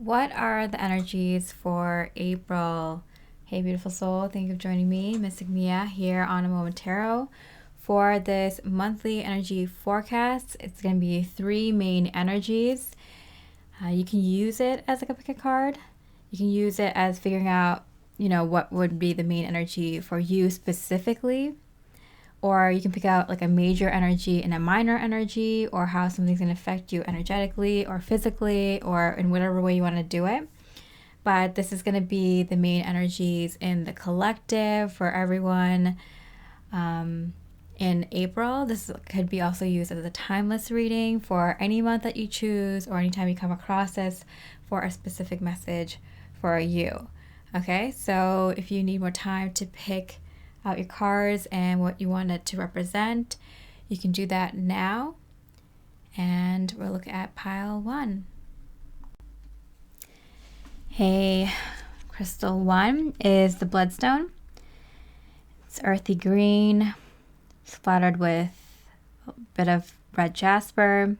What are the energies for April? Hey, beautiful soul. Thank you for joining me, Mystic Miya, here on A Moment Tarot. For this monthly energy forecast, it's going to be 3 main energies. You can use it as like a pick a card. You can use it as figuring out, what would be the main energy for you specifically. Or you can pick out like a major energy and a minor energy, or how something's going to affect you energetically or physically, or in whatever way you want to do it. But this is going to be the main energies in the collective for everyone in April. This could be also used as a timeless reading for any month that you choose, or anytime you come across this for a specific message for you. Okay, so if you need more time to pick out your cards and what you want it to represent, you can do that now. And we'll look at pile 1. Hey, crystal 1 is the bloodstone. It's earthy green, splattered with a bit of red jasper.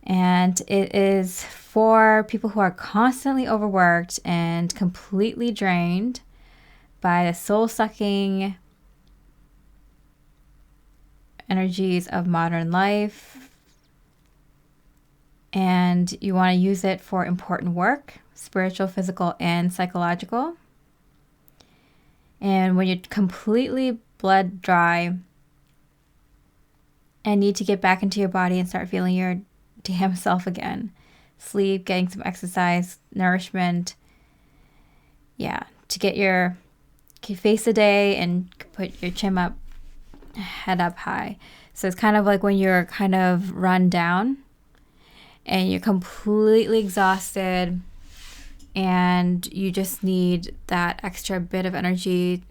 And it is for people who are constantly overworked and completely drained by the soul-sucking energies of modern life. And you want to use it for important work, spiritual, physical, and psychological. And when you're completely blood dry and need to get back into your body and start feeling your damn self again, sleep, getting some exercise, nourishment, to face the day and put your chin up, head up high. So it's kind of like when you're kind of run down and you're completely exhausted and you just need that extra bit of energy,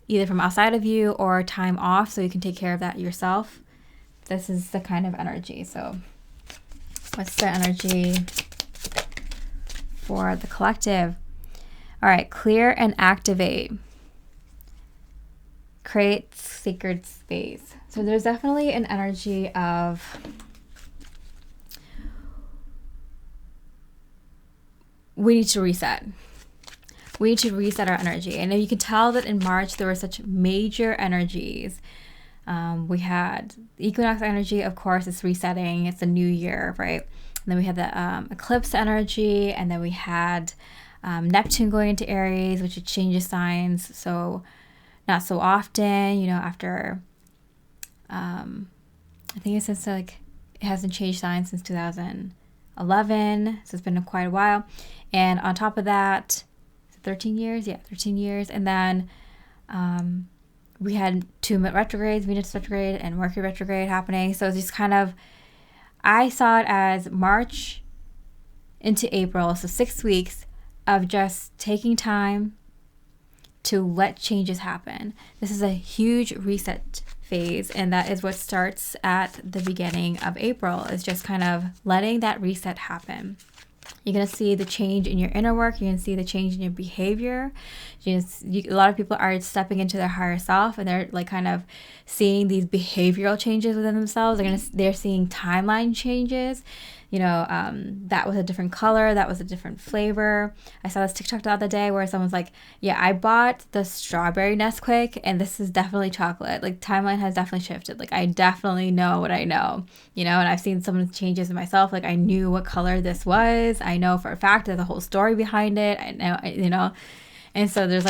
either from outside of you or time off so you can take care of that yourself. This is the kind of energy. So what's the energy for the collective? All right, clear and activate. Create sacred space. So there's definitely an energy of we need to reset. We need to reset our energy. And you can tell that in March there were such major energies. We had the equinox energy, of course, it's resetting. It's a new year, right? And then we had the eclipse energy, and then we had Neptune going into Aries, which changes signs. So not so often, after, I think it's since it hasn't changed signs since 2011. So it's been quite a while. And on top of that, 13 years? Yeah, 13 years. And then we had 2 retrogrades, Venus retrograde and Mercury retrograde happening. So it's just kind of, I saw it as March into April, so 6 weeks of just taking time to let changes happen. This is a huge reset phase, and that is what starts at the beginning of April, is just kind of letting that reset happen. You're going to see the change in your inner work. You're going to see the change in your behavior. A lot of people are stepping into their higher self, and they're like kind of seeing these behavioral changes within themselves. They're seeing timeline changes. That was a different color. That was a different flavor. I saw this TikTok the other day where someone's like, yeah, I bought the strawberry Nesquik and this is definitely chocolate. Like, timeline has definitely shifted. Like, I definitely know what I know, and I've seen some of the changes in myself. Like, I knew what color this was. I know for a fact there's a whole story behind it. I know, And so there's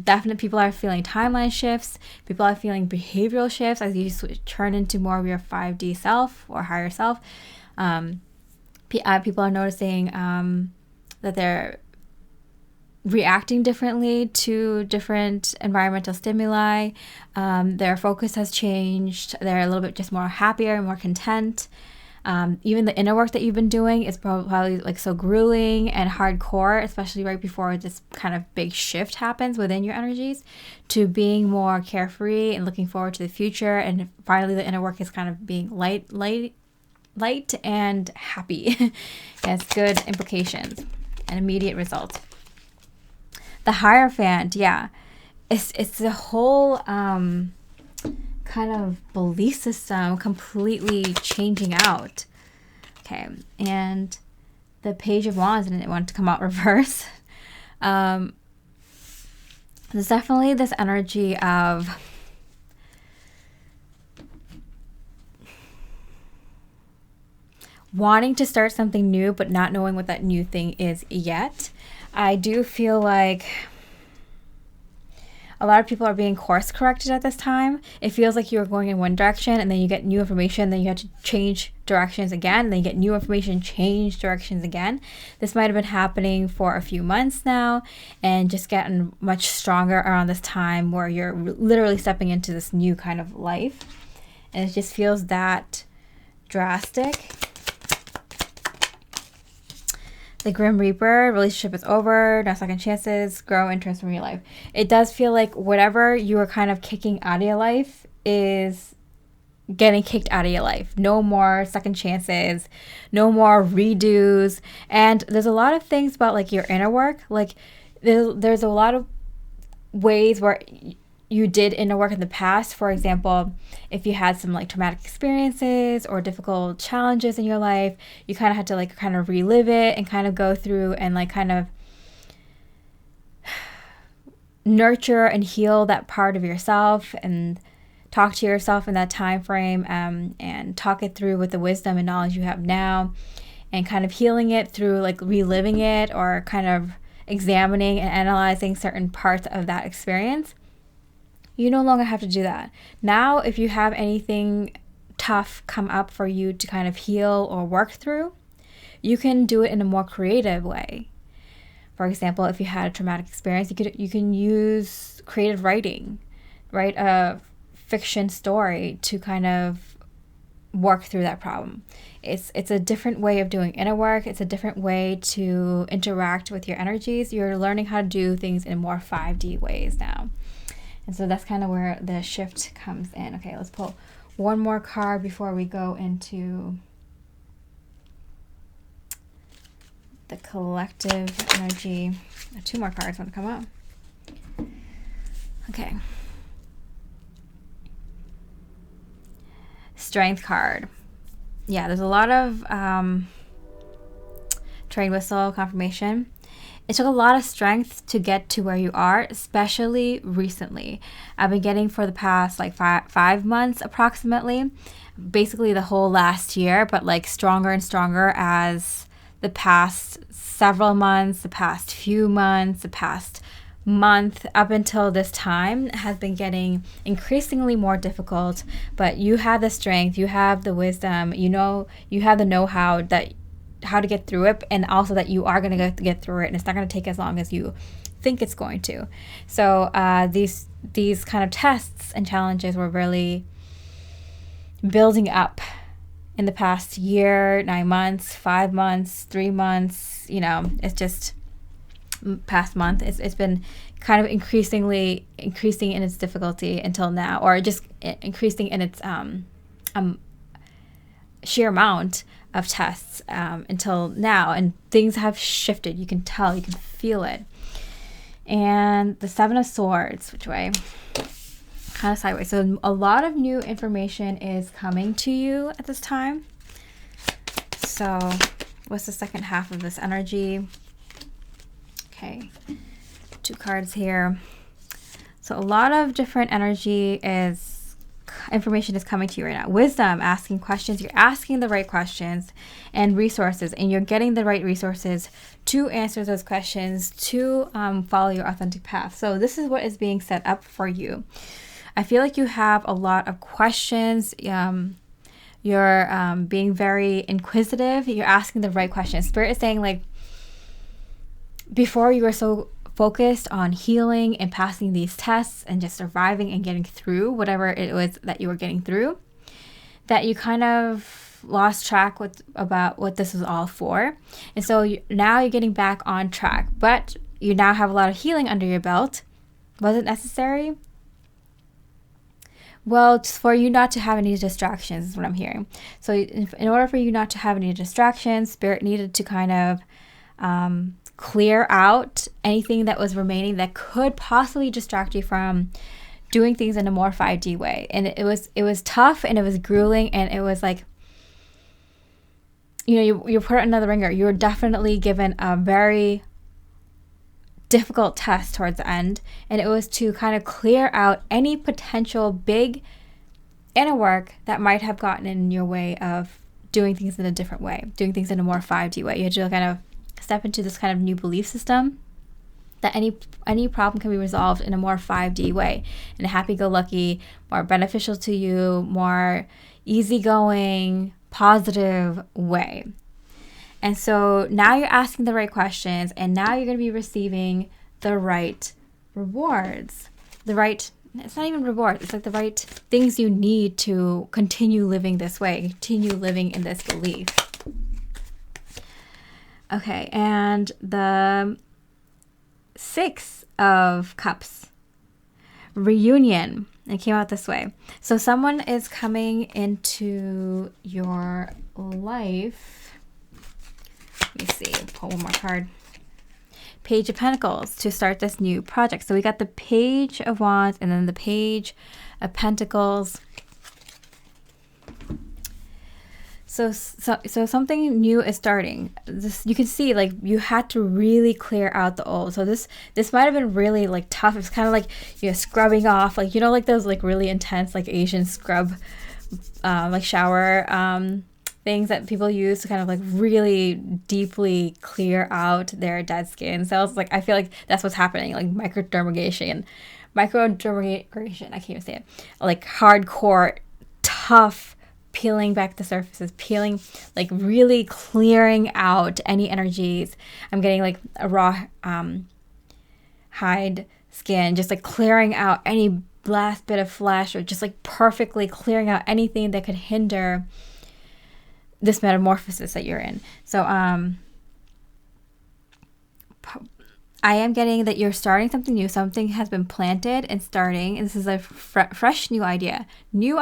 definite people are feeling timeline shifts. People are feeling behavioral shifts as you turn into more of your 5D self or higher self. People are noticing that they're reacting differently to different environmental stimuli. Their focus has changed. They're a little bit just more happier, more content. Even the inner work that you've been doing is probably so grueling and hardcore, especially right before this kind of big shift happens within your energies, to being more carefree and looking forward to the future. And finally, the inner work is kind of being light and happy. It has good implications and immediate results. The Hierophant, yeah, it's the whole kind of belief system completely changing out. Okay, and the Page of Wands didn't want to come out reverse. There's definitely this energy of wanting to start something new, but not knowing what that new thing is yet. I do feel like a lot of people are being course corrected at this time. It feels like you're going in one direction and then you get new information, then you have to change directions again, and then you get new information, change directions again. This might have been happening for a few months now and just getting much stronger around this time where you're literally stepping into this new kind of life. And it just feels that drastic. The Grim Reaper, relationship is over, no second chances, grow and transform your life. It does feel like whatever you are kind of kicking out of your life is getting kicked out of your life. No more second chances, no more redos. And there's a lot of things about like your inner work. Like there's a lot of ways where you did inner work in the past. For example, if you had some like traumatic experiences or difficult challenges in your life, you kind of had to like kind of relive it and kind of go through and like kind of nurture and heal that part of yourself and talk to yourself in that time frame, and talk it through with the wisdom and knowledge you have now, and kind of healing it through like reliving it or kind of examining and analyzing certain parts of that experience. You no longer have to do that. Now, if you have anything tough come up for you to kind of heal or work through, you can do it in a more creative way. For example, if you had a traumatic experience, you can use creative writing, write a fiction story to kind of work through that problem. It's a different way of doing inner work. It's a different way to interact with your energies. You're learning how to do things in more 5D ways now. And so that's kind of where the shift comes in. Okay, let's pull one more card before we go into the collective energy. Two more cards want to come up. Okay. Strength card. Yeah, there's a lot of train whistle confirmation. It took a lot of strength to get to where you are, especially recently. I've been getting for the past like five months approximately, basically the whole last year, but like stronger and stronger as the past several months, the past few months, the past month up until this time has been getting increasingly more difficult. But you have the strength, you have the wisdom, you know, you have the know-how that how to get through it, and also that you are going to get through it, and it's not going to take as long as you think it's going to. So these kind of tests and challenges were really building up in the past year, 9 months, 5 months, 3 months. You know, it's just past month. It's been kind of increasing in its difficulty until now, or just increasing in its sheer amount of tests until now, and things have shifted. You can tell, you can feel it. And the Seven of Swords, which way? Kind of sideways. So a lot of new information is coming to you at this time. So what's the second half of this energy? Okay, 2 cards here. So a lot of different information is coming to you right now. Wisdom, asking questions. You're asking the right questions, and resources, and you're getting the right resources to answer those questions, to follow your authentic path. So this is what is being set up for you. I feel like you have a lot of questions. You're being very inquisitive. You're asking the right questions. Spirit is saying, like, before you were so focused on healing and passing these tests and just surviving and getting through whatever it was that you were getting through, that you kind of lost track about what this was all for. And so now you're getting back on track, but you now have a lot of healing under your belt. Was it necessary? Well, it's for you not to have any distractions is what I'm hearing. So in order for you not to have any distractions, Spirit needed to kind of clear out anything that was remaining that could possibly distract you from doing things in a more 5D way. And it was tough, and it was grueling, and it was like you put it under the ringer. You were definitely given a very difficult test towards the end, and it was to kind of clear out any potential big inner work that might have gotten in your way of doing things in a different way, doing things in a more 5D way. You had to kind of step into this kind of new belief system that any problem can be resolved in a more 5D way, in a happy-go-lucky, more beneficial to you, more easygoing, positive way. And so now you're asking the right questions, and now you're going to be receiving the right rewards. It's not even rewards, it's like the right things you need to continue living this way, continue living in this belief. Okay, and the 6 of Cups, reunion. It came out this way. So someone is coming into your life. Let me see, pull one more card. Page of Pentacles to start this new project. So we got the Page of Wands and then the Page of Pentacles. So something new is starting. This, you can see, like, you had to really clear out the old. So this might have been really like tough. It's kind of like, scrubbing off, like, like those like really intense like Asian scrub like shower things that people use to kind of like really deeply clear out their dead skin cells. Like, I feel like that's what's happening, like microdermabrasion. I can't even say it. Like hardcore, tough, peeling back the surfaces, like really clearing out any energies. I'm getting like a raw hide skin, just like clearing out any last bit of flesh, or just like perfectly clearing out anything that could hinder this metamorphosis that you're in. So I am getting that you're starting something new. Something has been planted and starting, and this is a fresh new idea, new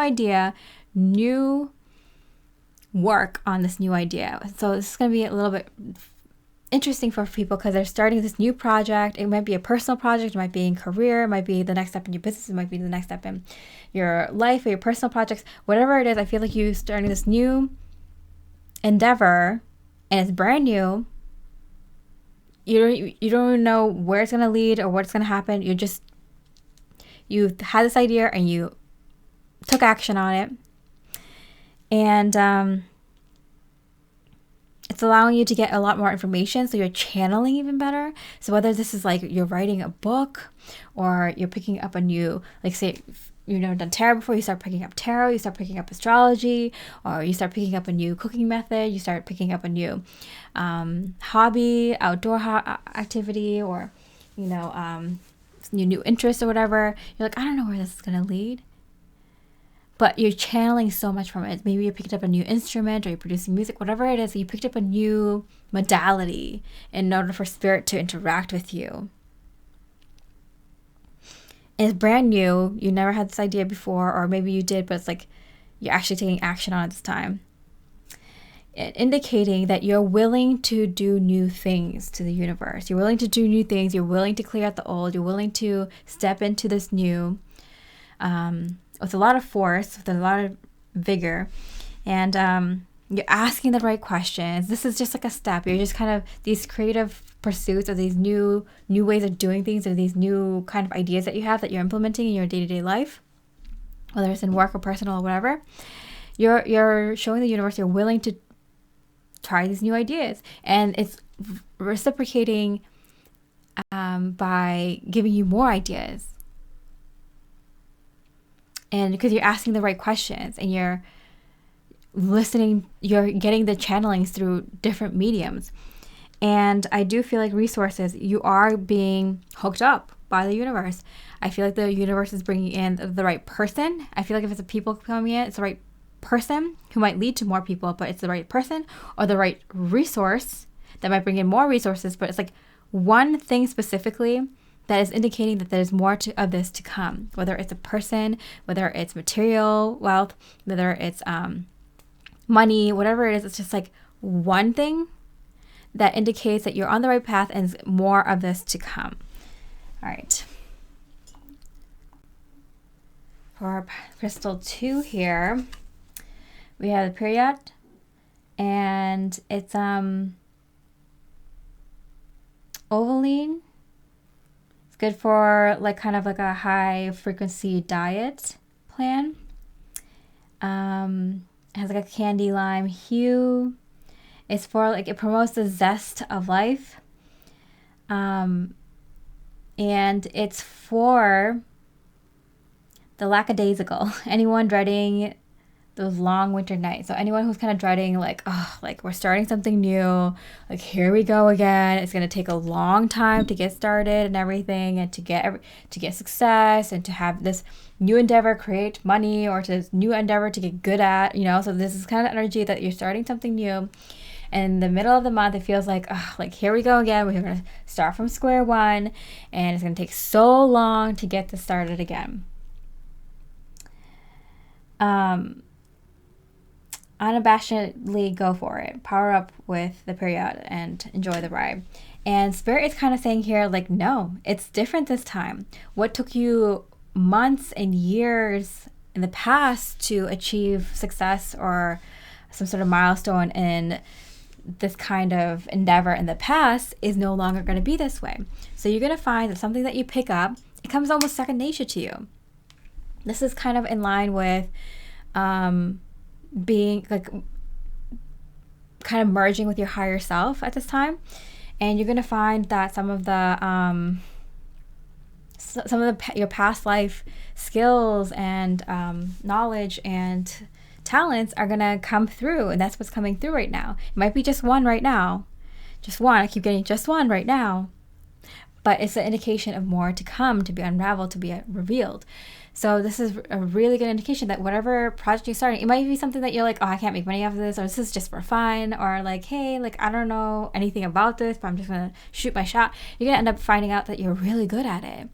work on this new idea. So this is going to be a little bit interesting for people because they're starting this new project. It might be a personal project, it might be in career, it might be the next step in your business, it might be the next step in your life or your personal projects, whatever it is. I feel like you're starting this new endeavor and it's brand new. You don't even know where it's going to lead or what's going to happen. You had this idea and you took action on it. And it's allowing you to get a lot more information, so you're channeling even better. So whether this is like you're writing a book, or you're picking up a new, like, say you've never done tarot before, you start picking up tarot, you start picking up astrology, or you start picking up a new cooking method, you start picking up a new hobby, outdoor activity, or new interest or whatever. You're like, I don't know where this is going to lead. But you're channeling so much from it. Maybe you picked up a new instrument, or you're producing music, whatever it is, you picked up a new modality in order for spirit to interact with you. And it's brand new. You never had this idea before, or maybe you did, but it's like you're actually taking action on it this time. Indicating that you're willing to do new things to the universe. You're willing to do new things. You're willing to clear out the old. You're willing to step into this new. With a lot of force, with a lot of vigor, and you're asking the right questions. This is just like a step. You're just kind of these creative pursuits, or these new ways of doing things, or these new kind of ideas that you have that you're implementing in your day-to-day life, whether it's in work or personal or whatever. You're showing the universe you're willing to try these new ideas, and it's reciprocating by giving you more ideas. And because you're asking the right questions and you're listening, you're getting the channelings through different mediums. And I do feel like resources, you are being hooked up by the universe. I feel like the universe is bringing in the right person. I feel like if it's a people coming in, it's the right person who might lead to more people, but it's the right person, or the right resource that might bring in more resources. But it's like one thing specifically that is indicating that there's more of this to come, whether it's a person, whether it's material wealth, whether it's money, whatever it is. It's just like one thing that indicates that you're on the right path and more of this to come. All right. For crystal 2 here, we have the period and it's Ovalene. It's good for like kind of like a high frequency diet plan. It has like a candy lime hue. It's for like, it promotes the zest of life. And it's for the lackadaisical. Anyone dreading those long winter nights. So anyone who's kind of dreading like, oh, like we're starting something new, like here we go again. It's going to take a long time to get started and everything, and to get success, and to have this new endeavor create money, or to this new endeavor to get good at, you know. So this is kind of energy that you're starting something new. And in the middle of the month, it feels like, oh, like here we go again. We're going to start from square one, and it's going to take so long to get this started again. Unabashedly go for it. Power up with the period and enjoy the ride. And Spirit is kind of saying here, like, no, it's different this time. What took you months and years in the past to achieve success or some sort of milestone in this kind of endeavor in the past is no longer going to be this way. So you're going to find that something that you pick up, it comes almost second nature to you. This is kind of in line with being like kind of merging with your higher self at this time. And you're going to find that some of your past life skills and knowledge and talents are going to come through, and that's what's coming through right now. It might be just one right now. Just one. I keep getting just one right now. But it's an indication of more to come, to be unraveled, to be revealed. So this is a really good indication that whatever project you're starting, it might be something that you're like, oh, I can't make money off of this, or this is just for fun, or like, hey, like, I don't know anything about this, but I'm just going to shoot my shot. You're going to end up finding out that you're really good at it.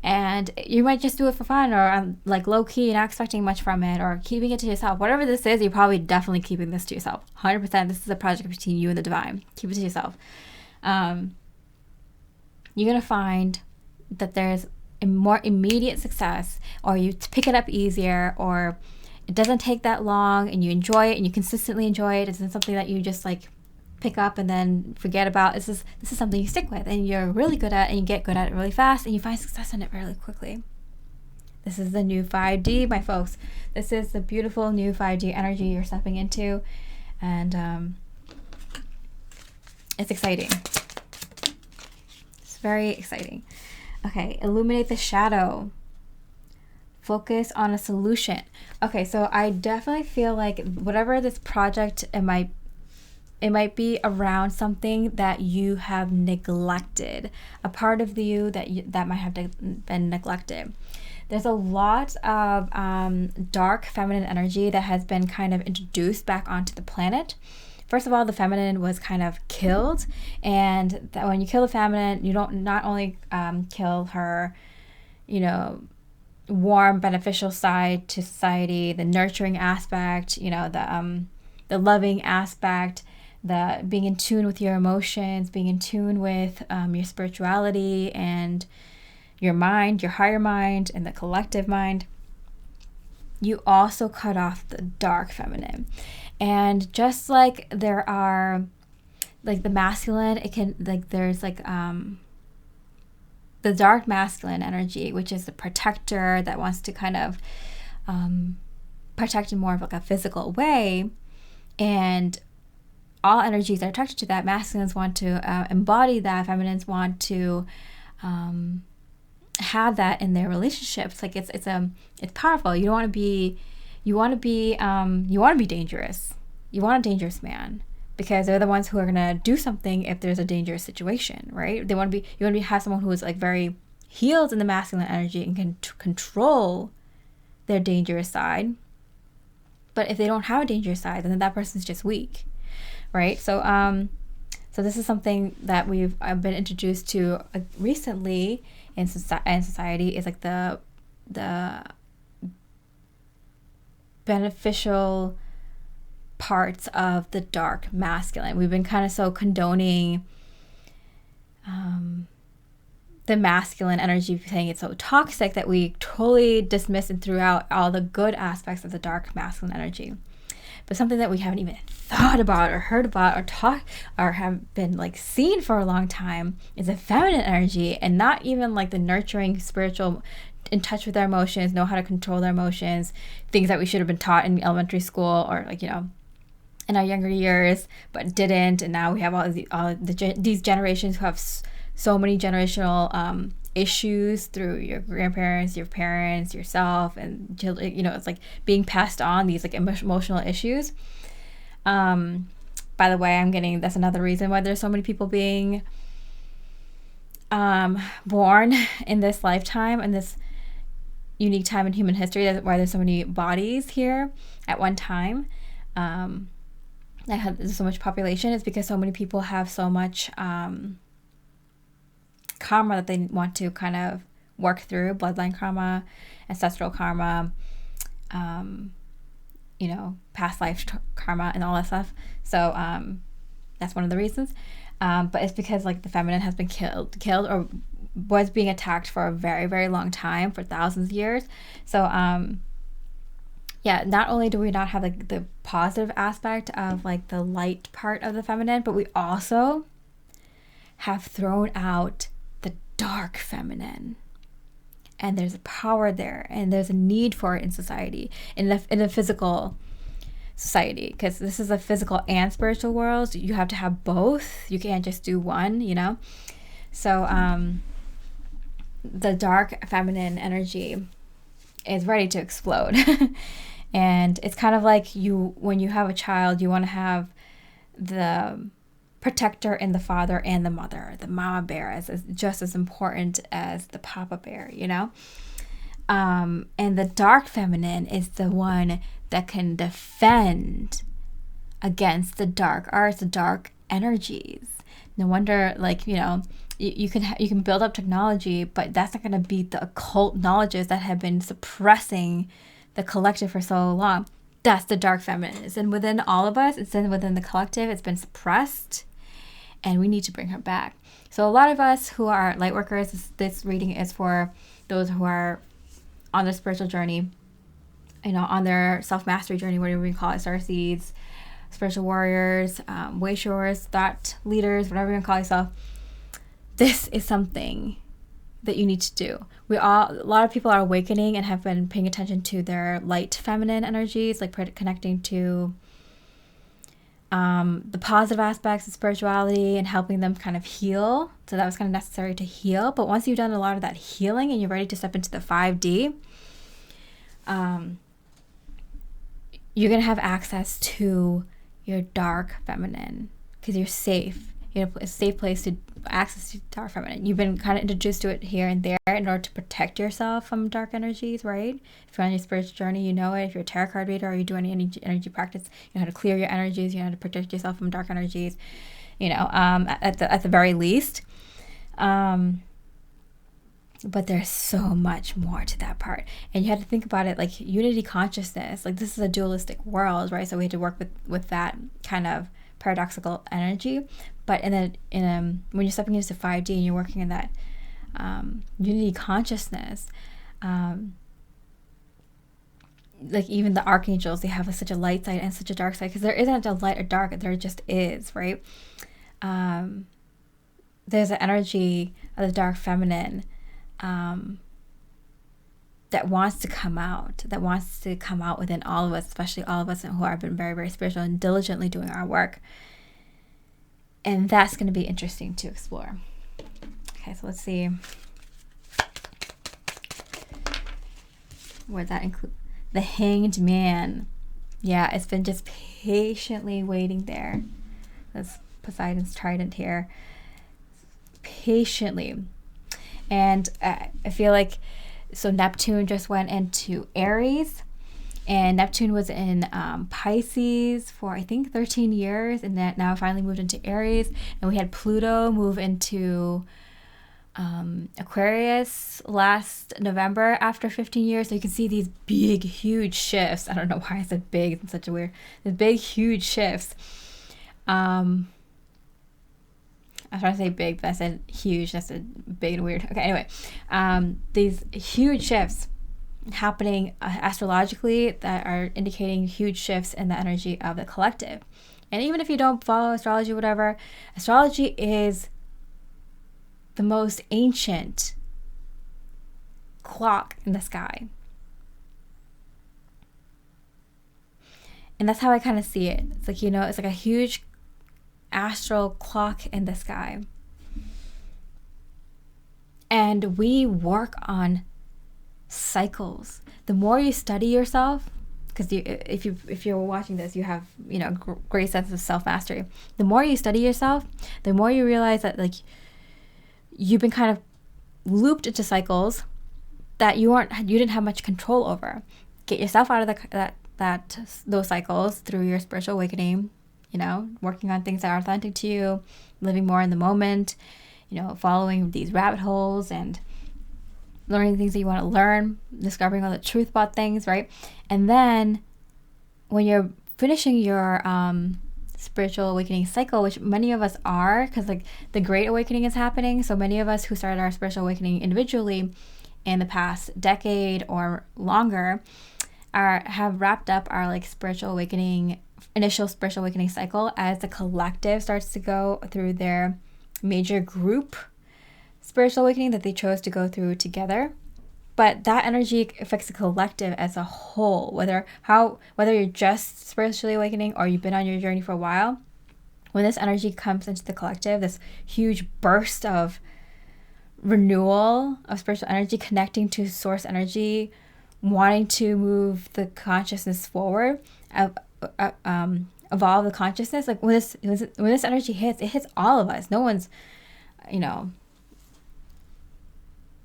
And you might just do it for fun, or like low key, not expecting much from it, or keeping it to yourself. Whatever this is, you're probably definitely keeping this to yourself. 100%. This is a project between you and the divine. Keep it to yourself. You're going to find that there's a more immediate success, or you pick it up easier, or it doesn't take that long and you enjoy it and you consistently enjoy it. It's not something that you just like pick up and then forget about. This is something you stick with and you're really good at, and you get good at it really fast, and you find success in it really quickly. This is the new 5D, my folks. This is the beautiful new 5D energy you're stepping into, and it's exciting. It's very exciting. Okay, illuminate the shadow. Focus on a solution. Okay, so I definitely feel like whatever this project, it might be around something that you have neglected, a part of you that might have been neglected. There's a lot of dark feminine energy that has been kind of introduced back onto the planet. First of all, the feminine was kind of killed, and that when you kill the feminine, you don't not only kill her, you know, warm, beneficial side to society, the nurturing aspect, you know, the loving aspect, the being in tune with your emotions, being in tune with your spirituality and your mind, your higher mind, and the collective mind. You also cut off the dark feminine. And just like there are, like the masculine, it can, like there's like the dark masculine energy, which is the protector that wants to kind of protect in more of like a physical way. And all energies are attracted to that. Masculines want to embody that. Feminines want to have that in their relationships. Like it's powerful. You want to be dangerous. You want a dangerous man, because they're the ones who are gonna do something if there's a dangerous situation, right? You want to have someone who is like very healed in the masculine energy and can control their dangerous side. But if they don't have a dangerous side, then that person's just weak, right? So this is something that I've been introduced to recently in society. Is like the beneficial parts of the dark masculine. We've been kind of so condoning the masculine energy, saying it's so toxic, that we totally dismiss and threw out all the good aspects of the dark masculine energy. but something that we haven't even thought about or heard about or talked or have been like seen for a long time is the feminine energy, and not even like the nurturing, spiritual, in touch with their emotions, know how to control their emotions, things that we should have been taught in elementary school or like, you know, in our younger years, but didn't. And now we have these generations who have so many generational issues through your grandparents, your parents, yourself, and, you know, it's like being passed on these like emotional issues. By the way, that's another reason why there's so many people being born in this lifetime, in this unique time in human history. That's why there's so many bodies here at one time. There's so much population. It's because so many people have so much karma that they want to kind of work through, bloodline karma, ancestral karma, you know, past life karma and all that stuff. So that's one of the reasons. But it's because like the feminine has been killed or was being attacked for a very, very long time, for thousands of years. So yeah, not only do we not have like the positive aspect of like the light part of the feminine, but we also have thrown out the dark feminine. And there's a power there, and there's a need for it in society, in the physical society, because this is a physical and spiritual world. So you have to have both. You can't just do one, you know. So the dark feminine energy is ready to explode. And it's kind of like when you have a child, you want to have the protector in the father and the mother. The mama bear is just as important as the papa bear, you know? And the dark feminine is the one that can defend against the dark arts, the dark energies. No wonder, like, you know, you can build up technology, but that's not going to beat the occult knowledges that have been suppressing the collective for so long. That's the dark feminine. It's in within all of us. It's in within the collective. It's been suppressed, and we need to bring her back. So a lot of us who are light workers, this reading is for those who are on their spiritual journey, you know, on their self-mastery journey, whatever we call it, star seeds, spiritual warriors, way showers, thought leaders, whatever you call yourself. This is something that you need to do. A lot of people are awakening and have been paying attention to their light feminine energies, like connecting to the positive aspects of spirituality and helping them kind of heal. So that was kind of necessary to heal. But once you've done a lot of that healing and you're ready to step into the 5D, you're going to have access to your dark feminine because you're safe. You know, a safe place to access to dark feminine. You've been kind of introduced to it here and there in order to protect yourself from dark energies, right? If you're on your spiritual journey, you know it. If you're a tarot card reader or you do any energy practice, you know how to clear your energies. You know how to protect yourself from dark energies. You know, at the very least. But there's so much more to that part, and you have to think about it like unity consciousness. Like, this is a dualistic world, right? So we had to work with that kind of paradoxical energy. But when you're stepping into 5D and you're working in that unity consciousness, like even the archangels, they have such a light side and such a dark side, because there isn't a light or dark, there just is, right? There's an energy of the dark feminine that wants to come out within all of us, especially all of us who have been very, very spiritual and diligently doing our work. And that's going to be interesting to explore. Okay, so let's see what that includes. The Hanged Man. Yeah, it's been just patiently waiting there. That's Poseidon's trident here. Patiently. And I feel like, so Neptune just went into Aries, and Neptune was in Pisces for I think 13 years, and that now finally moved into Aries. And we had Pluto move into Aquarius last November after 15 years. So you can see these big, huge shifts. I don't know why I said big in such a weird. These big, huge shifts. I was trying to say big, but I said huge. That's a big and weird. Okay, anyway. These huge shifts happening astrologically that are indicating huge shifts in the energy of the collective. And even if you don't follow astrology, whatever, astrology is the most ancient clock in the sky. And that's how I kind of see it. It's like, it's like a huge astral clock in the sky. And we work on cycles. The more you study yourself, because if you're watching this, you have great sense of self-mastery. The more you study yourself, the more you realize that like you've been kind of looped into cycles that you didn't have much control over. Get yourself out of those cycles through your spiritual awakening, working on things that are authentic to you, living more in the moment, following these rabbit holes and learning things that you want to learn, discovering all the truth about things, right? And then when you're finishing your spiritual awakening cycle, which many of us are, because like the Great Awakening is happening, so many of us who started our spiritual awakening individually in the past decade or longer have wrapped up our like initial spiritual awakening cycle as the collective starts to go through their major group spiritual awakening that they chose to go through together. But that energy affects the collective as a whole, whether you're just spiritually awakening or you've been on your journey for a while. When this energy comes into the collective, this huge burst of renewal of spiritual energy, connecting to source energy, wanting to move the consciousness forward, evolve the consciousness. Like when this energy hits, it hits all of us. No one's,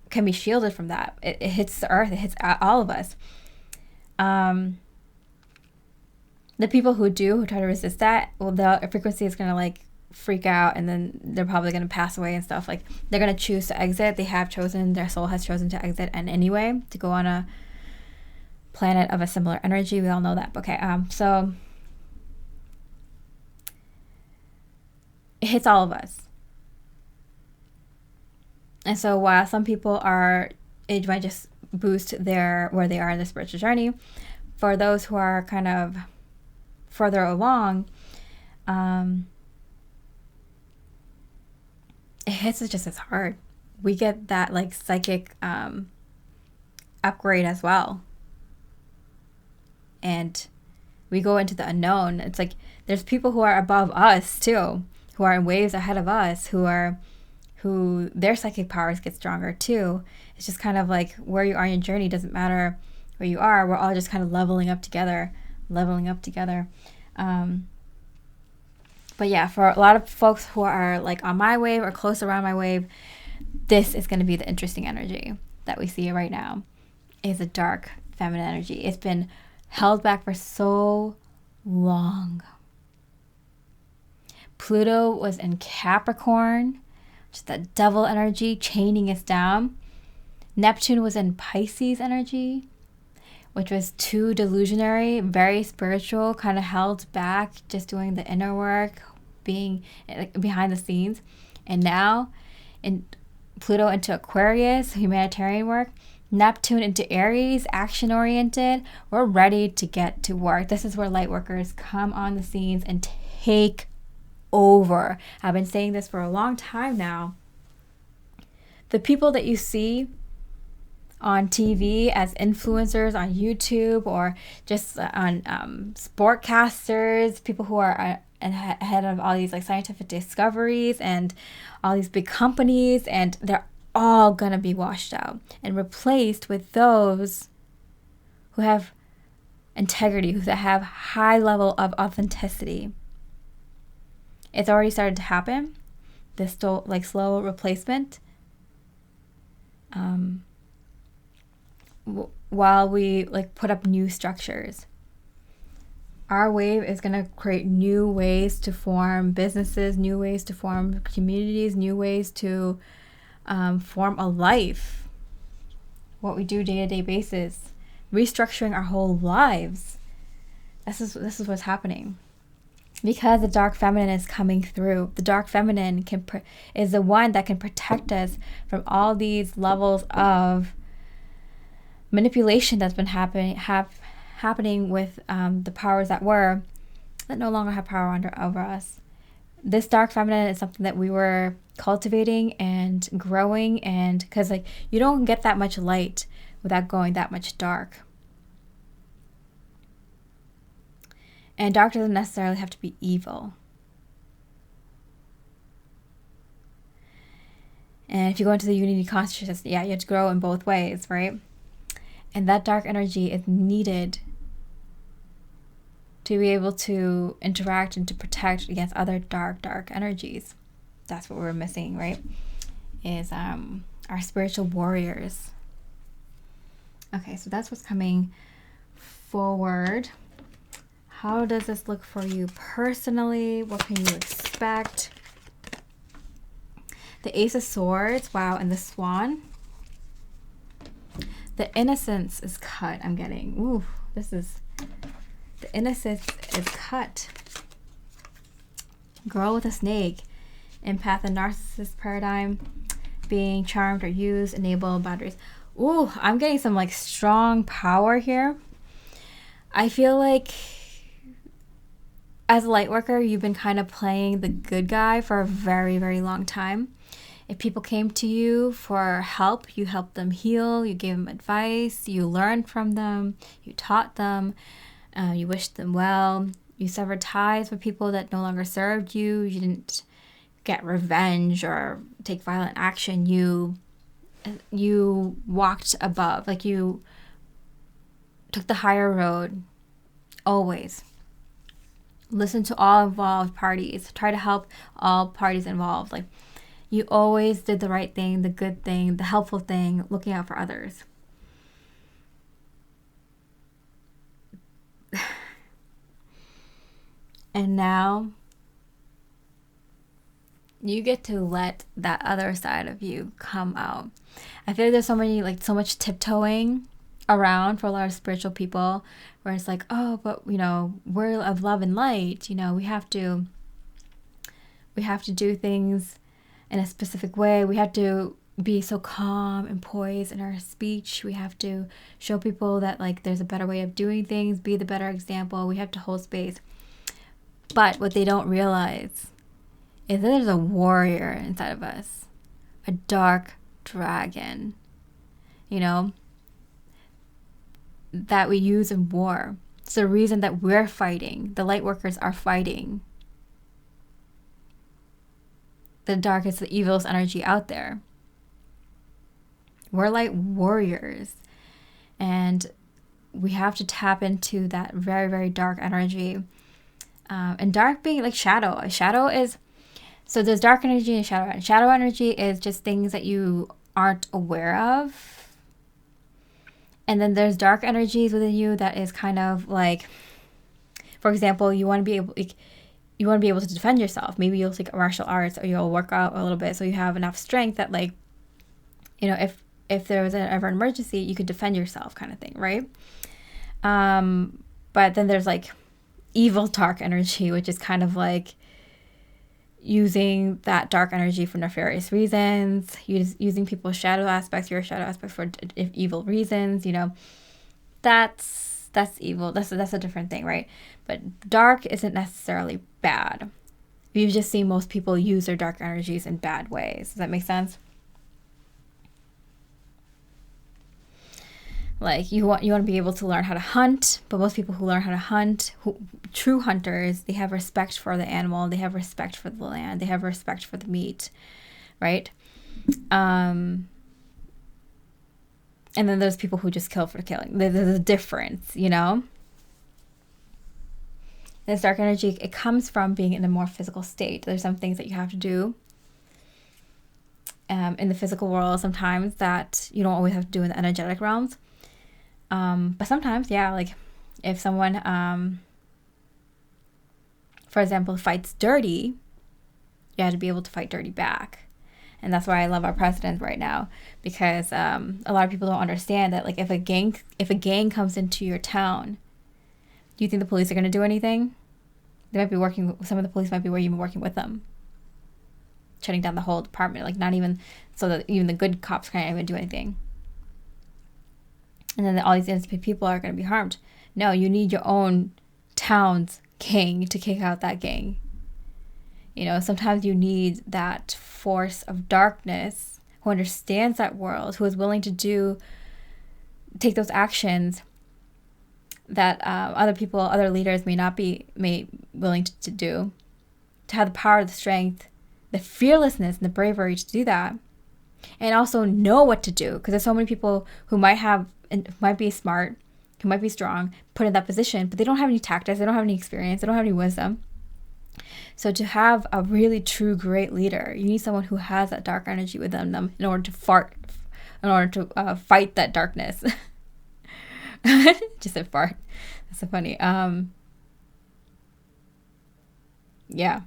can be shielded from that. It hits the earth. It hits all of us. The people who try to resist that, well, the frequency is going to like freak out, and then they're probably going to pass away and stuff. Like they're going to choose to exit. Their soul has chosen to exit, and anyway, to go on a planet of a similar energy. We all know that. Okay. So it hits all of us. And so while some people it might just boost where they are in the spiritual journey, for those who are kind of further along, it hits us just as hard. We get that like psychic upgrade as well. And we go into the unknown. It's like there's people who are above us too, who are in waves ahead of us, who their psychic powers get stronger too. It's just kind of like where you are in your journey doesn't matter where you are. We're all just kind of leveling up together. But yeah, for a lot of folks who are like on my wave or close around my wave, this is going to be the interesting energy that we see right now. Is a dark feminine energy. It's been held back for so long. Pluto was in Capricorn, just that devil energy chaining us down. Neptune was in Pisces energy, which was too delusionary, very spiritual, kind of held back, just doing the inner work, being behind the scenes. And now in Pluto into Aquarius, humanitarian work. Neptune into Aries, action-oriented. We're ready to get to work. This is where light workers come on the scenes and take over. I've been saying this for a long time now. The people that you see on TV as influencers on YouTube or just on sportcasters, people who are ahead of all these like scientific discoveries and all these big companies, and they're all gonna be washed out and replaced with those who have integrity, who have high level of authenticity. It's already started to happen, this slow replacement, while we put up new structures. Our wave is going to create new ways to form businesses, new ways to form communities, new ways to form a life, what we do day-to-day basis, restructuring our whole lives. This is what's happening. Because the dark feminine is coming through. The dark feminine is the one that can protect us from all these levels of manipulation that's been happening with the powers that were, that no longer have power over us. This dark feminine is something that we were cultivating and growing, and because like you don't get that much light without going that much dark. And dark doesn't necessarily have to be evil. And if you go into the unity consciousness, yeah, you have to grow in both ways, right? And that dark energy is needed to be able to interact and to protect against other dark energies. That's what we're missing, right? Is our spiritual warriors. Okay, so that's what's coming forward. How does this look for you personally? What can you expect? The Ace of Swords, wow, and the Swan. The Innocence is cut, I'm getting. Ooh, the Innocence is cut. Girl with a Snake. Empath and Narcissist paradigm. Being charmed or used, enable boundaries. Ooh, I'm getting some like strong power here. I feel like as a light worker, you've been kind of playing the good guy for a very, very long time. If people came to you for help, you helped them heal, you gave them advice, you learned from them, you taught them, you wished them well, you severed ties with people that no longer served you, you didn't get revenge or take violent action, you walked above, like you took the higher road, always. Listen to all involved parties, try to help all parties involved, like you always did the right thing, the good thing, the helpful thing, looking out for others. And now you get to let that other side of you come out. I feel like there's so much tiptoeing around for a lot of spiritual people where it's like, oh, but we're of love and light, we have to do things in a specific way. We have to be so calm and poised in our speech. We have to show people that like there's a better way of doing things, be the better example. We have to hold space. But what they don't realize is that there's a warrior inside of us, a dark dragon, that we use in war. It's the reason that we're fighting. The light workers are fighting the darkest, the evilest energy out there. We're light warriors, and we have to tap into that very, very dark energy. And dark being like shadow. A shadow is, so there's dark energy and shadow. And shadow energy is just things that you aren't aware of. And then there's dark energies within you that is kind of like, for example, you want to be able to defend yourself. Maybe you'll take martial arts or you'll work out a little bit so you have enough strength that like, if there was ever an emergency, you could defend yourself kind of thing, right? But then there's like evil dark energy, which is kind of like using that dark energy for nefarious reasons, using people's shadow aspects, your shadow aspects for evil reasons, that's evil. That's a different thing, right? But dark isn't necessarily bad. We've just seen most people use their dark energies in bad ways. Does that make sense? Like you want to be able to learn how to hunt, but most people who learn how to hunt, true hunters, they have respect for the animal, they have respect for the land, they have respect for the meat, right? And then there's people who just kill for killing. There's a difference, This dark energy, it comes from being in a more physical state. There's some things that you have to do in the physical world sometimes that you don't always have to do in the energetic realms. But sometimes, yeah, like if someone, for example, fights dirty, you have to be able to fight dirty back. And that's why I love our president right now, because a lot of people don't understand that, like, if a gang comes into your town, do you think the police are going to do anything? They might be some of the police might be even working with them, shutting down the whole department, like not even so that even the good cops can't even do anything. and then all these innocent people are going to be harmed. No, you need your own town's king to kick out that gang. You know, sometimes you need that force of darkness who understands that world, who is willing to take those actions that other people, other leaders may willing to do, to have the power, the strength, the fearlessness, and the bravery to do that, and also know what to do. Because there's so many people who might be smart, who might be strong, put in that position, but they don't have any tactics, they don't have any experience, they don't have any wisdom. So to have a really true great leader, you need someone who has that dark energy within them in order to fight that darkness. Just said fart. That's so funny. Yeah.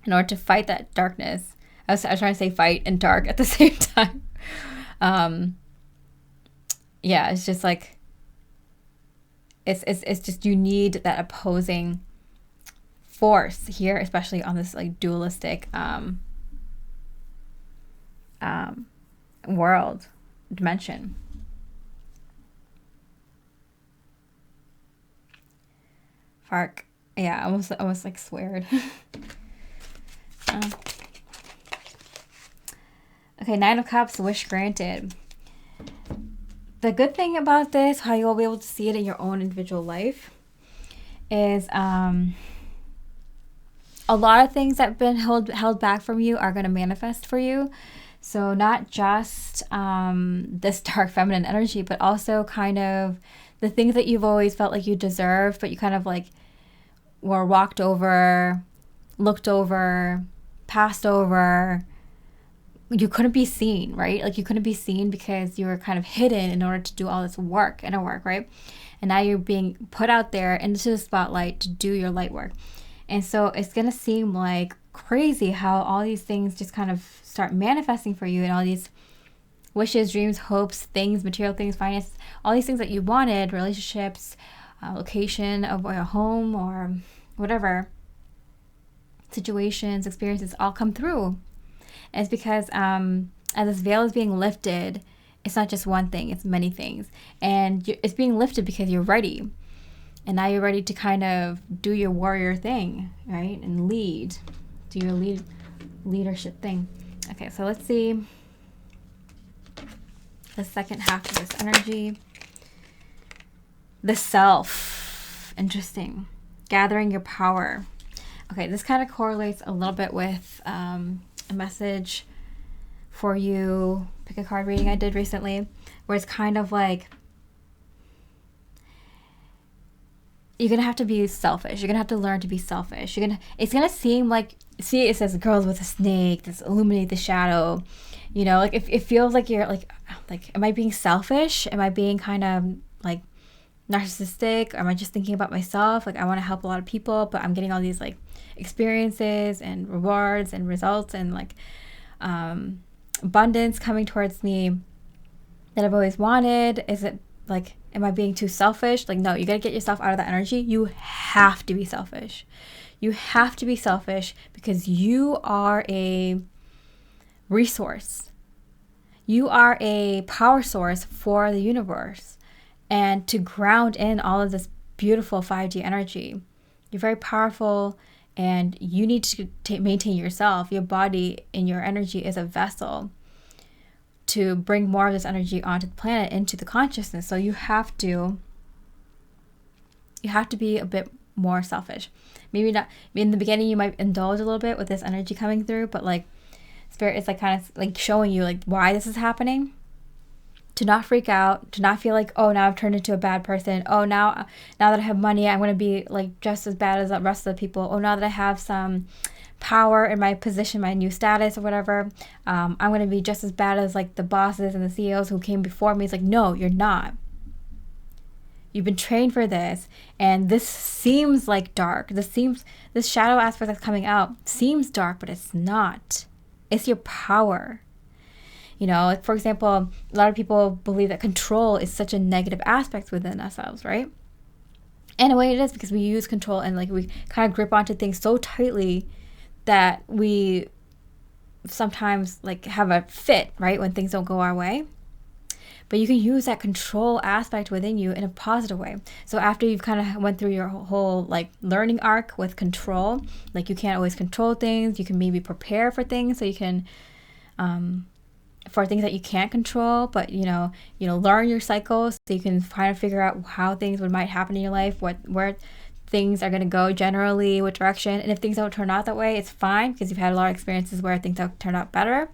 In order to fight that darkness, I was trying to say fight and dark at the same time. Yeah, it's just like it's just you need that opposing force here, especially on this like dualistic world dimension. Fark. Yeah, almost like sweared. Okay, 9 of Cups, wish granted. The good thing about this, how you'll be able to see it in your own individual life, is a lot of things that have been held back from you are going to manifest for you. So not just this dark feminine energy, but also kind of the things that you've always felt like you deserved, but you kind of like were walked over, looked over, passed over. You couldn't be seen, right? Like you couldn't be seen because you were kind of hidden in order to do all this inner work, right? And now you're being put out there into the spotlight to do your light work. And so it's going to seem like crazy how all these things just kind of start manifesting for you, and all these wishes, dreams, hopes, things, material things, finance, all these things that you wanted, relationships, location of a home or whatever, situations, experiences, all come through. And it's because as this veil is being lifted, it's not just one thing, it's many things. And it's being lifted because you're ready. And now you're ready to kind of do your warrior thing, right? And do your leadership thing. Okay, so let's see the second half of this energy. The self. Interesting. Gathering your power. Okay, this kind of correlates a little bit with a message for you. Pick a card reading I did recently, where it's kind of like, you're going to have to be selfish. You're going to have to learn to be selfish. It's going to seem like, see, it says girls with a snake, this illuminate the shadow. You know, like it feels like you're like, am I being selfish? Am I being kind of like narcissistic? Or am I just thinking about myself? Like I want to help a lot of people, but I'm getting all these like experiences and rewards and results and like abundance coming towards me that I've always wanted. Is it like, am I being too selfish? Like, no, you got to get yourself out of that energy. You have to be selfish. You have to be selfish because you are a resource. You are a power source for the universe. And to ground in all of this beautiful 5D energy, you're very powerful, and you need to maintain yourself. Your body and your energy is a vessel to bring more of this energy onto the planet, into the consciousness. So you have to be a bit more selfish. Maybe not, in the beginning you might indulge a little bit with this energy coming through, but like Spirit is like kind of like showing you like why this is happening. To not freak out, to not feel like, oh, now I've turned into a bad person. Oh, now that I have money, I'm going to be like just as bad as the rest of the people. Oh, now that I have some power in my position, my new status or whatever, I'm going to be just as bad as like the bosses and the CEOs who came before me. It's like, no, you're not. You've been trained for this, and this seems like dark. This shadow aspect that's coming out seems dark, but it's not. It's your power. You know, like for example, a lot of people believe that control is such a negative aspect within ourselves, right? And in a way it is, because we use control and like we kind of grip onto things so tightly that we sometimes like have a fit, right, when things don't go our way. But you can use that control aspect within you in a positive way. So after you've kind of went through your whole like learning arc with control, like you can't always control things. You can maybe prepare for things so you can, for things that you can't control, but learn your cycles so you can kind of figure out how things might happen in your life, where things are going to go generally, what direction. And if things don't turn out that way, it's fine because you've had a lot of experiences where things have turned out better.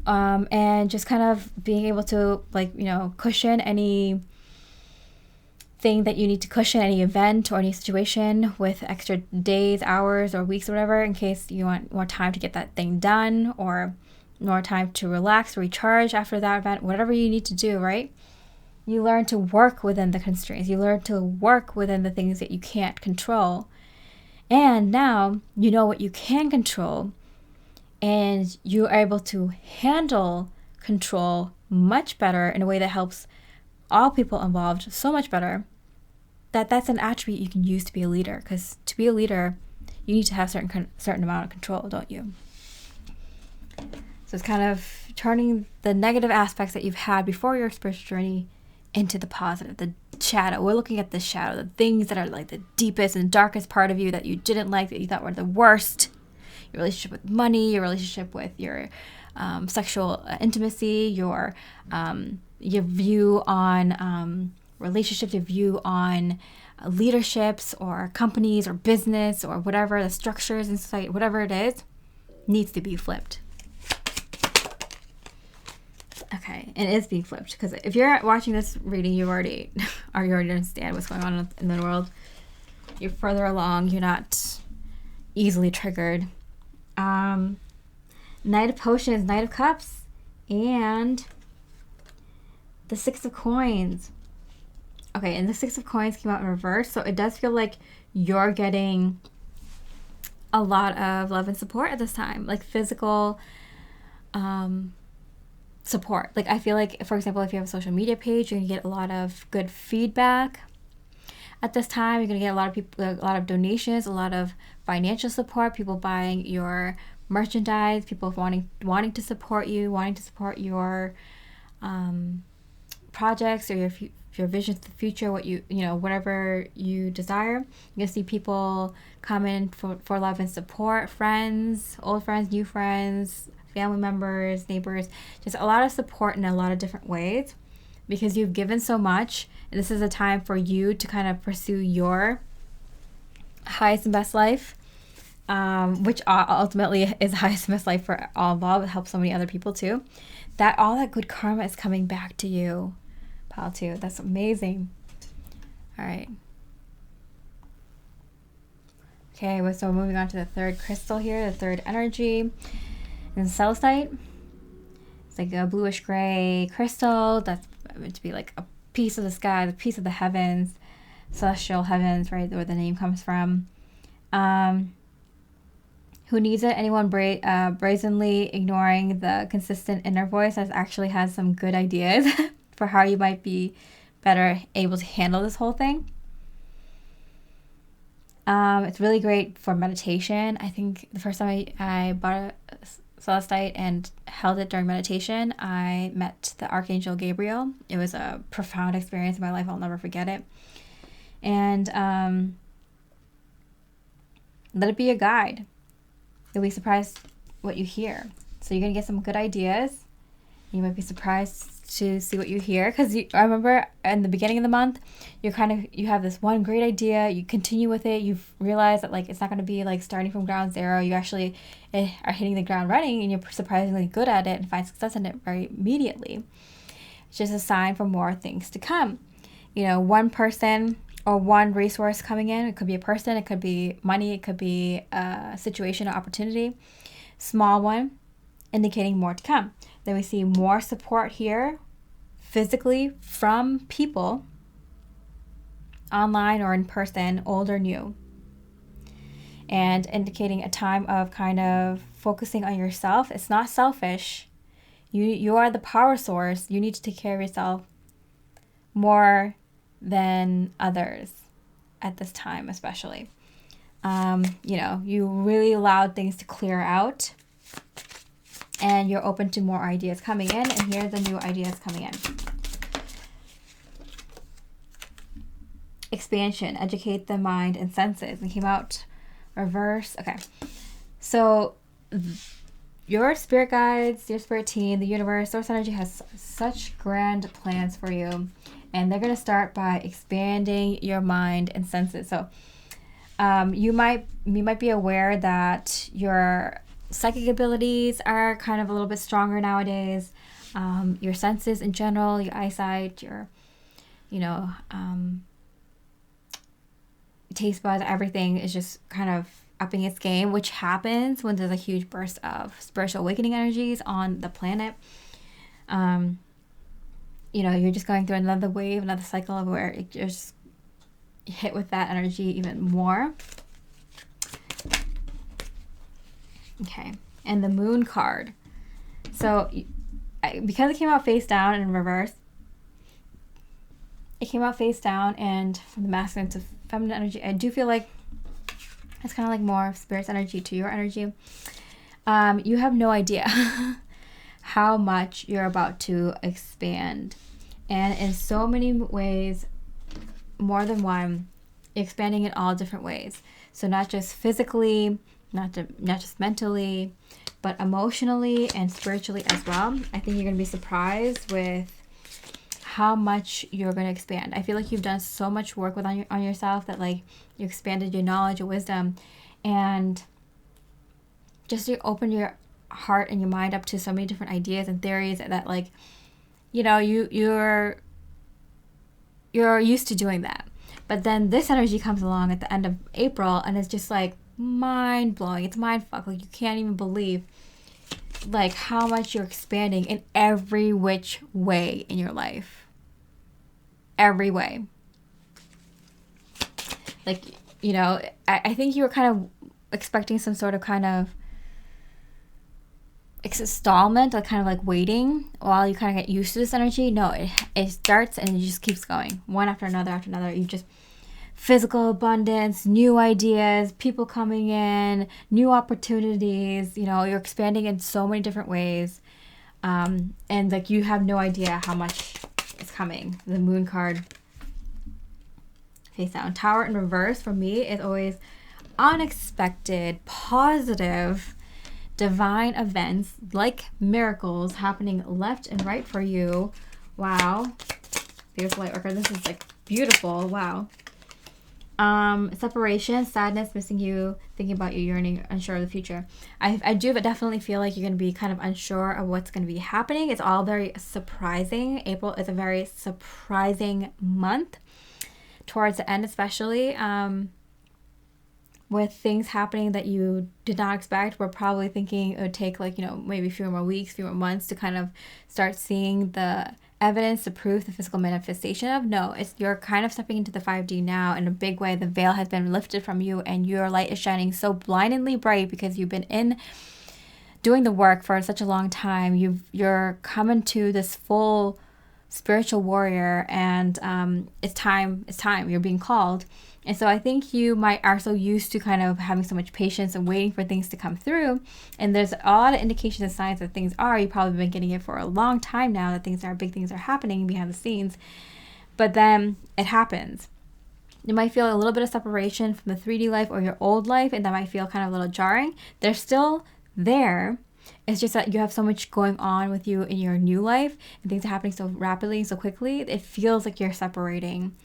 And just kind of being able to cushion any thing that you need to cushion, any event or any situation with extra days, hours, or weeks or whatever, in case you want more time to get that thing done or more time to relax, recharge after that event, whatever you need to do, right? You learn to work within the constraints. You learn to work within the things that you can't control. And now you know what you can control, and you are able to handle control much better in a way that helps all people involved so much better. That's an attribute you can use to be a leader, because to be a leader, you need to have certain amount of control, don't you? So it's kind of turning the negative aspects that you've had before your spiritual journey into the positive, the shadow. We're looking at the shadow, the things that are like the deepest and darkest part of you that you didn't like, that you thought were the worst. Your relationship with money, your relationship with your sexual intimacy, your view on relationships, your view on leaderships or companies or business or whatever, the structures in society, whatever it is, needs to be flipped. Okay, it is being flipped, because if you're watching this reading, you already understand what's going on in the world. You're further along. You're not easily triggered. Knight of Potions, Knight of Cups, and the Six of Coins. Okay, and the Six of Coins came out in reverse, so it does feel like you're getting a lot of love and support at this time, like physical support. Like I feel like, for example, if you have a social media page, you're gonna get a lot of good feedback at this time. You're gonna get a lot of people, a lot of donations, a lot of financial support, people buying your merchandise, people wanting to support you, wanting to support your projects or your vision for the future, what whatever you desire. You're gonna see people come in for love and support, friends, old friends, new friends, family members, neighbors, just a lot of support in a lot of different ways, because you've given so much, and this is a time for you to kind of pursue your highest and best life, which ultimately is the highest and best life for all involved. It helps so many other people too. All that good karma is coming back to you, pile two. That's amazing. All right. Okay, so moving on to the third crystal here, the third energy. And celestite, it's like a bluish gray crystal that's meant to be like a piece of the sky, the piece of the heavens, celestial heavens, right, where the name comes from. Who needs it? Anyone brazenly ignoring the consistent inner voice that actually has some good ideas for how you might be better able to handle this whole thing. It's really great for meditation. I think the first time I bought a celestite and held it during meditation, I met the Archangel Gabriel. It was a profound experience in my life. I'll never forget it. And let it be a guide. You'll be surprised what you hear. So you're going to get some good ideas. You might be surprised to see what you hear, because I remember in the beginning of the month, you have this one great idea, you continue with it, you realize that like it's not going to be like starting from ground zero. You actually are hitting the ground running, and you're surprisingly good at it and find success in it very immediately. It's just a sign for more things to come. One person or one resource coming in. It could be a person, it could be money, it could be a situation or opportunity, small one, indicating more to come. Then we see more support here physically from people, online or in person, old or new, and indicating a time of kind of focusing on yourself. It's not selfish. You are the power source. You need to take care of yourself more than others at this time, especially. You really allowed things to clear out. and you're open to more ideas coming in. And here are the new ideas coming in. Expansion, educate the mind and senses. And came out reverse. Okay. So your spirit guides, your spirit team, the universe, source energy has such grand plans for you. And they're going to start by expanding your mind and senses. So you might be aware that your psychic abilities are kind of a little bit stronger nowadays. Your senses in general, your eyesight, your, taste buds, everything is just kind of upping its game, which happens when there's a huge burst of spiritual awakening energies on the planet. You're just going through another wave, another cycle of where you're just hit with that energy even more. Okay, and the moon card. So because it came out face down and in reverse, it came out face down and from the masculine to feminine energy, I do feel like it's kind of like more spirit's energy to your energy. You have no idea how much you're about to expand. And in so many ways, more than one, you're expanding in all different ways. So not just physically, not just mentally, but emotionally and spiritually as well. I think you're going to be surprised with how much you're going to expand. I feel like you've done so much work on yourself that like you expanded your knowledge, your wisdom, and just to open your heart and your mind up to so many different ideas and theories that like, you're used to doing that. But then this energy comes along at the end of April and it's just like mind blowing. It's mind fuck. Like you can't even believe like how much you're expanding in every which way in your life. Every way. Like, I think you were kind of expecting some sort of kind of installment, like kind of like waiting while you kind of get used to this energy. No, it starts and it just keeps going one after another after another. You just physical abundance, new ideas, people coming in, new opportunities. You're expanding in so many different ways, and like you have no idea how much is coming. The moon card face down. Tower in reverse for me is always unexpected, positive, divine events like miracles happening left and right for you. Wow. Beautiful light worker. This is like beautiful. Wow. Separation, sadness, missing you, thinking about you, yearning, unsure of the future. I do definitely feel like you're going to be kind of unsure of what's going to be happening. It's all very surprising. April is a very surprising month towards the end, especially with things happening that you did not expect. We're probably thinking it would take like, maybe a few more weeks, few more months to kind of start seeing the evidence, the proof, the physical manifestation of. No, you're kind of stepping into the 5D now in a big way. The veil has been lifted from you and your light is shining so blindingly bright because you've been in doing the work for such a long time. You're coming to this full spiritual warrior and it's time. You're being called. And so I think you are so used to kind of having so much patience and waiting for things to come through. And there's a lot of indications and signs that things are. You've probably been getting it for a long time now that big things are happening behind the scenes. But then it happens. You might feel a little bit of separation from the 3D life or your old life, and that might feel kind of a little jarring. They're still there. It's just that you have so much going on with you in your new life and things are happening so rapidly, so quickly. It feels like you're separating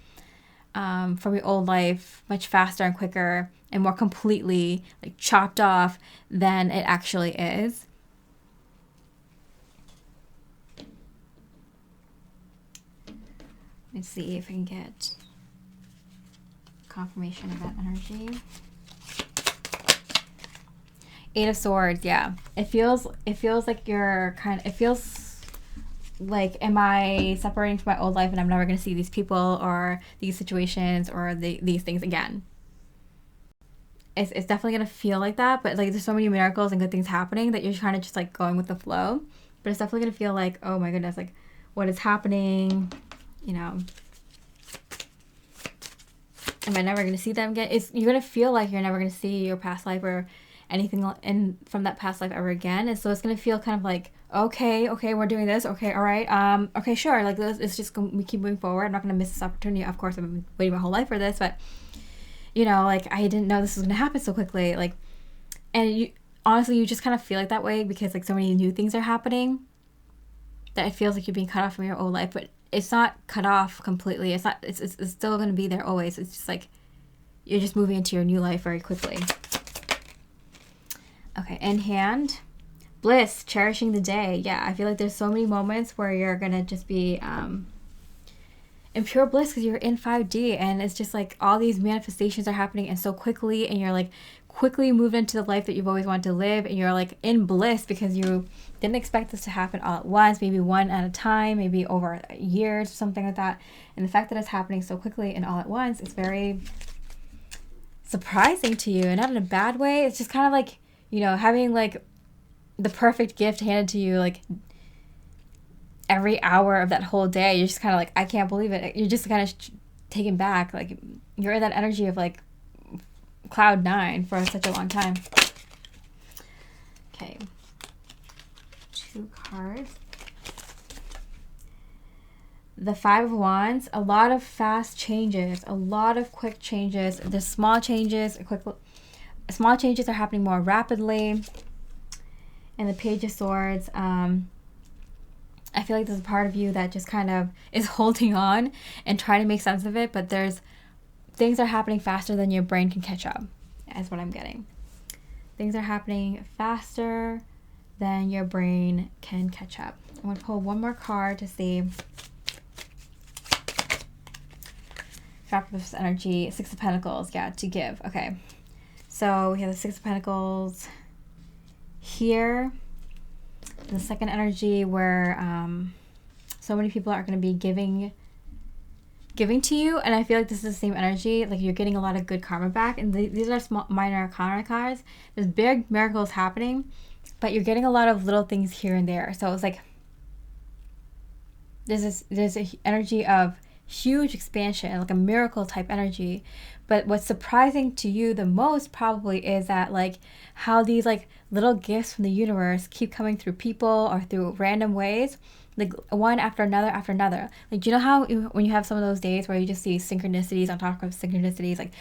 from your old life much faster and quicker and more completely like chopped off than it actually is. Let's see if I can get confirmation of that energy. 8 of Swords, yeah. It feels like you're it feels like, am I separating from my old life and I'm never going to see these people or these situations or these things again? It's definitely going to feel like that, but like there's so many miracles and good things happening that you're kind of just like going with the flow. But it's definitely going to feel like, oh my goodness, like what is happening? Am I never going to see them again? You're going to feel like you're never going to see your past life or anything in from that past life ever again. And so it's going to feel kind of like, okay, we're doing this. Okay, all right. Okay, sure. Like, it's just, we keep moving forward. I'm not going to miss this opportunity. Of course, I've been waiting my whole life for this, but, you know, like, I didn't know this was going to happen so quickly. Like, and you, honestly, you just kind of feel like that way because, like, so many new things are happening that it feels like you're being cut off from your old life, but it's not cut off completely. It's not, it's still going to be there always. It's just like, you're just moving into your new life very quickly. Okay, in hand, bliss, cherishing the day. Yeah, I feel like there's so many moments where you're going to just be in pure bliss because you're in 5D, and it's just like all these manifestations are happening and so quickly, and you're like quickly moved into the life that you've always wanted to live, and you're like in bliss because you didn't expect this to happen all at once, maybe one at a time, maybe over years, something like that. And the fact that it's happening so quickly and all at once is very surprising to you, and not in a bad way. It's just kind of like, you know, having like the perfect gift handed to you like every hour of that whole day. You're just kind of like, I can't believe it. You're just kind of taken back. Like, you're in that energy of like cloud 9 for such a long time. Okay, 2 cards. The 5 of Wands, a lot of fast changes, a lot of quick changes. The small changes, small changes are happening more rapidly. And the Page of Swords, I feel like there's a part of you that just kind of is holding on and trying to make sense of it, but there's things are happening faster than your brain can catch up, is what I'm getting. Things are happening faster than your brain can catch up. I'm going to pull one more card to see. Drop of energy, 6 of Pentacles, yeah, to give. Okay, so we have the 6 of Pentacles here. The second energy where so many people are going to be giving to you, and I feel like this is the same energy, like you're getting a lot of good karma back, and these are small minor arcana cards. There's big miracles happening, but you're getting a lot of little things here and there. So it's like there's a energy of huge expansion, like a miracle type energy. But what's surprising to you the most probably is that like how these like little gifts from the universe keep coming through people or through random ways, like one after another. Like, do you know how when you have some of those days where you just see synchronicities on top of synchronicities, like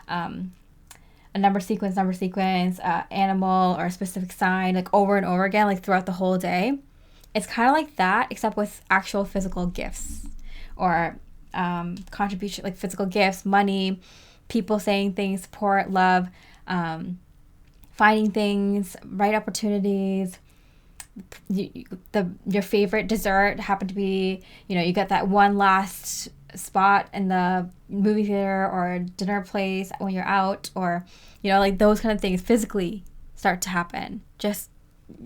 a number sequence, animal or a specific sign, like over and over again, like throughout the whole day? It's kind of like that, except with actual physical gifts or contribution, like physical gifts, money, people saying things, support, love, finding things, right opportunities. Your favorite dessert happened to be, you know, you got that one last spot in the movie theater or dinner place when you're out, or, you know, like those kind of things physically start to happen just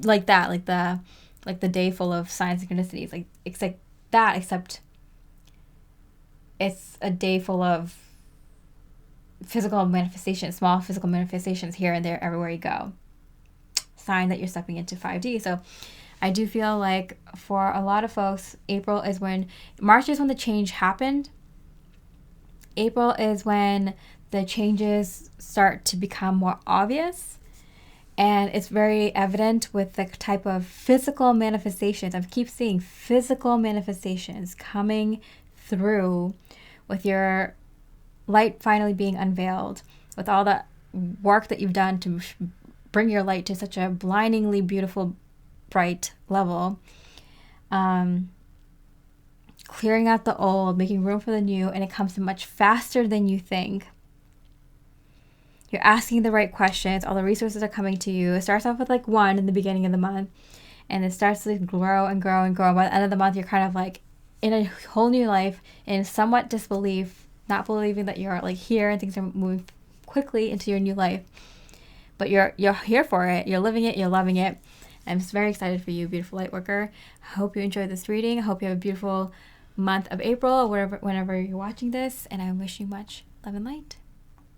like that, like the day full of signs and synchronicities. Like it's like that, except it's a day full of physical manifestations, small physical manifestations here and there, everywhere you go. Sign that you're stepping into 5D. So I do feel like for a lot of folks, March is when the change happened. April is when the changes start to become more obvious. And it's very evident with the type of physical manifestations. I keep seeing physical manifestations coming through with your light finally being unveiled, with all the work that you've done to bring your light to such a blindingly beautiful, bright level. Clearing out the old, making room for the new, and it comes much faster than you think. You're asking the right questions. All the resources are coming to you. It starts off with like 1 in the beginning of the month, and it starts to grow and grow and grow. By the end of the month, you're kind of like in a whole new life, in somewhat disbelief, not believing that you're like here and things are moving quickly into your new life. But you're here for it. You're living it. You're loving it. I'm just very excited for you, beautiful light worker. I hope you enjoyed this reading. I hope you have a beautiful month of April, or whenever you're watching this, and I wish you much love and light.